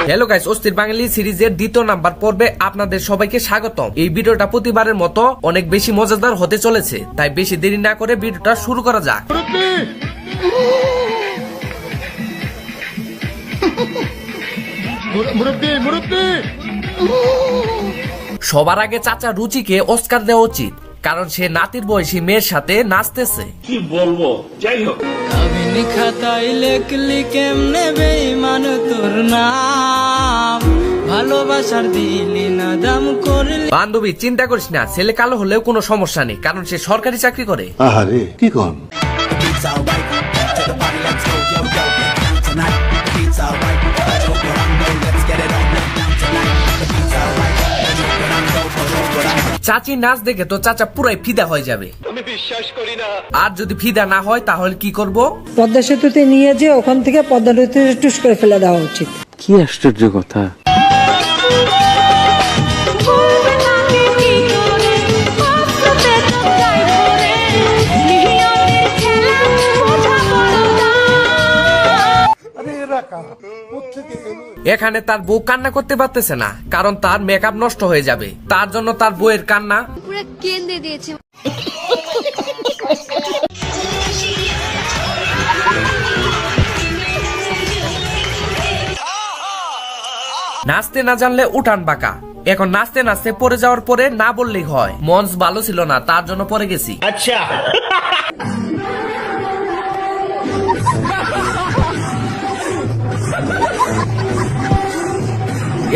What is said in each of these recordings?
Hello guys, অস্থির বাঙালি সিরিজের দ্বিতীয় নাম্বার পর্বে আপনাদের সবাইকে স্বাগতম। এই ভিডিওটা প্রতিবারের মতো অনেক বেশি মজাদার হতে চলেছে, তাই বেশি দেরি না করে ভিডিওটা শুরু করা যাক। সবার আগে চাচা রুচিকে অস্কার দেওয়া উচিত, কারণ সে নাতির বয়সী মেয়ের সাথে নাচতেছে। কি বলবো, যাই হোক। আমি খাতায় লেখলি কেমনে বেঈমান তোর নাম, ভালোবাসার দিলি না দাম করলি। বান্ধবী চিন্তা করিস না, ছেলে কালো হলেও কোনো সমস্যা নেই, কারণ সে সরকারি চাকরি করে। আহারে কি কোন? চাচি নাচ দেখে তো চাচা পুরাই ফিদা হয়ে যাবে। আমি বিশ্বাস করি না। আর যদি ফিদা না হয় তাহলে কি করব? পদ্মা সেতুতে নিয়ে যে ওখান থেকে পদ্মা নদীতে টুস করে ফেলে দেওয়া উচিত। কি আশ্চর্য কথা। এখানে তার বউ কান্না করতে পারতেছে না, কারণ তার মেকআপ নষ্ট হয়ে যাবে। তার জন্য তার বউয়ের কান্না পুরো কেঁদে দিয়েছে। নাচতে না জানলে উঠান বাঁকা। এখন নাচতে নাচতে পড়ে যাওয়ার পরে না বললেই হয় মঞ্চ ভালো ছিল না, তার জন্য পড়ে গেছি। আচ্ছা,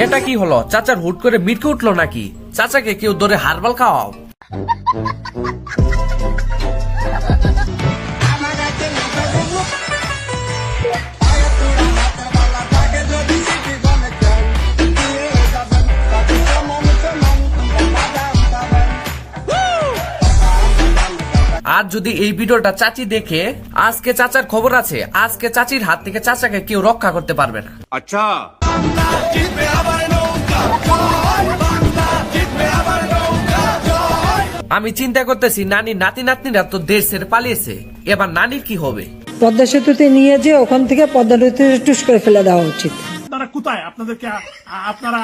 এটা কি হলো? চাচার হুট করে মিটকে উঠলো নাকি? চাচাকে কেউ ধরে হারবাল খাওয়াও। আর যদি এই ভিডিওটা চাচি দেখে, আজকে চাচার খবর আছে, আজকে চাচির হাত থেকে চাচাকে কেউ রক্ষা করতে পারবে না। আচ্ছা। আমি চিন্তা করতেছি, নানি নাতি নাতনিরা তো দেশ ছেড়ে পালিয়েছে, এবার নানির কি হবে? পদ্মা সেতুতে নিয়ে যে ওখান থেকে পদ্মা নদীতে টুস করে ফেলে দেওয়া উচিত। আপনারা কোথায়? আপনাদেরকে আপনারা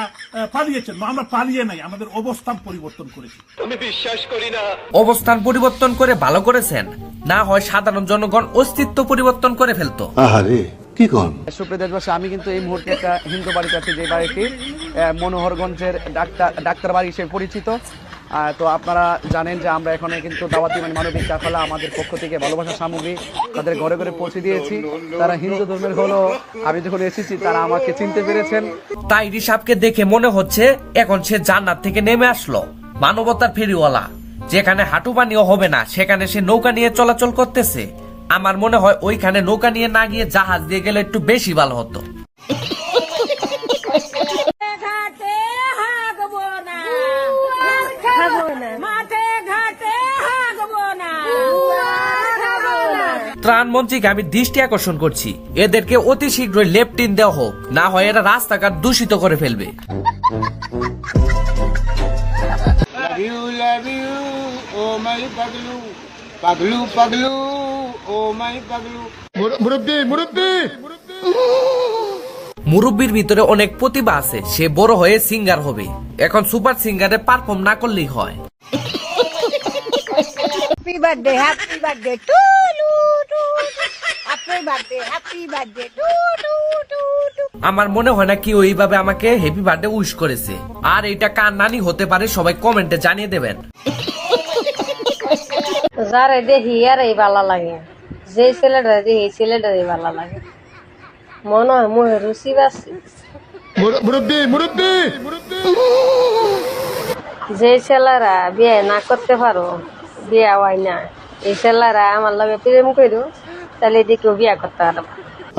পালিয়েছেন। আমরা পালিয়ে নাই, আমাদের অবস্থান পরিবর্তন করেছি। আমি বিশ্বাস করি না। অবস্থান পরিবর্তন করে ভালো করেছেন, না হয় সাধারণ জনগণ অস্তিত্ব পরিবর্তন করে ফেলতো। আহারে কি কোন? সুপ্রিয় দেশবাসী, আমি কিন্তু এই মুহূর্তে একটা হিন্দু বাড়িতে আছি, যে বাড়িটি মনোহরগঞ্জের ডাক্তার বাড়ি হিসেবে পরিচিত। তো আপনারা জানেন যে আমরা এখানে কিন্তু দাওয়াতি মানবিক কাফেলা আমাদের পক্ষ থেকে ভালোবাসার সামগ্রী তাদের ঘরে ঘরে পৌঁছে দিয়েছি। তারা হিন্দু ধর্মের হলো, আমি যখন এসেছি তারা আমাকে চিনতে পেরেছেন। তাই ঋষাবকে দেখে মনে হচ্ছে এখন সে জান্নাত থেকে নেমে আসলো। মানবতার ফেরিওয়ালা, যেখানে হাঁটু পানিও হবে না সেখানে সে নৌকা নিয়ে চলাচল করতেছে। আমার মনে হয় ওইখানে নৌকা নিয়ে না গিয়ে জাহাজ দিয়ে গেলে একটু বেশি ভালো হতো। ত্রাণমন্ত্রীকে আমি দৃষ্টি আকর্ষণ করছি, এদেরকে অতি শীঘ্রই লেপটিন দেওয়া হোক, না হয় এরা রাস্তাঘাট দূষিত করে ফেলবে। মুরব্বীর ভিতরে অনেক প্রতিভা আছে, সে বড় হয়ে সিঙ্গার হবে। এখন সুপার সিঙ্গারে পারফর্ম না করলেই হয়। Happy birthday, happy birthday to you. Happy birthday, happy birthday to you. আমার মনে হয় না কি ওইভাবে আমাকে হ্যাপি বার্থডে উইশ করেছে। আর এটা কার নানি হতে পারে সবাই কমেন্টে জানিয়ে দেবেন। যারে দেখি আরই ভালো লাগে, যে ছেলেটা দেখি ছেলেটারই ভালো লাগে। মনে হয় মুখে রুচি বাসি। যে ছেলেরা বিয়ে না করতে পারো, বিয়ে হয় না, এই ছেলেরা আমার লগে প্রেম করো, তাহলে দেখো বিয়ে করতে পারো।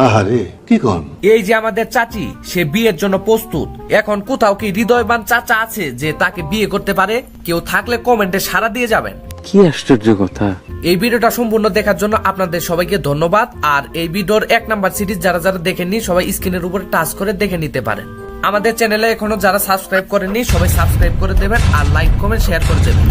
আহারে কি কোন? এই যে আমাদের চাচি, সে বিয়ের জন্য প্রস্তুত। এখন কোথাও কি হৃদয়বান চাচা আছে যে তাকে বিয়ে করতে পারে? কেউ থাকলে কমেন্টে সাড়া দিয়ে যাবেন। কি আশ্চর্য কথা। এই ভিডিওটা সম্পূর্ণ দেখার জন্য আপনাদের সবাইকে ধন্যবাদ। আর এই ভিডিওর 1 নাম্বার সিরিজ যারা যারা দেখেননি সবাই স্ক্রিনের উপরে টাচ করে দেখে নিতে পারেন। আমাদের চ্যানেলে এখনো যারা সাবস্ক্রাইব করেননি সবাই সাবস্ক্রাইব করে দেবেন, আর লাইক কমেন্ট শেয়ার করে দেবেন।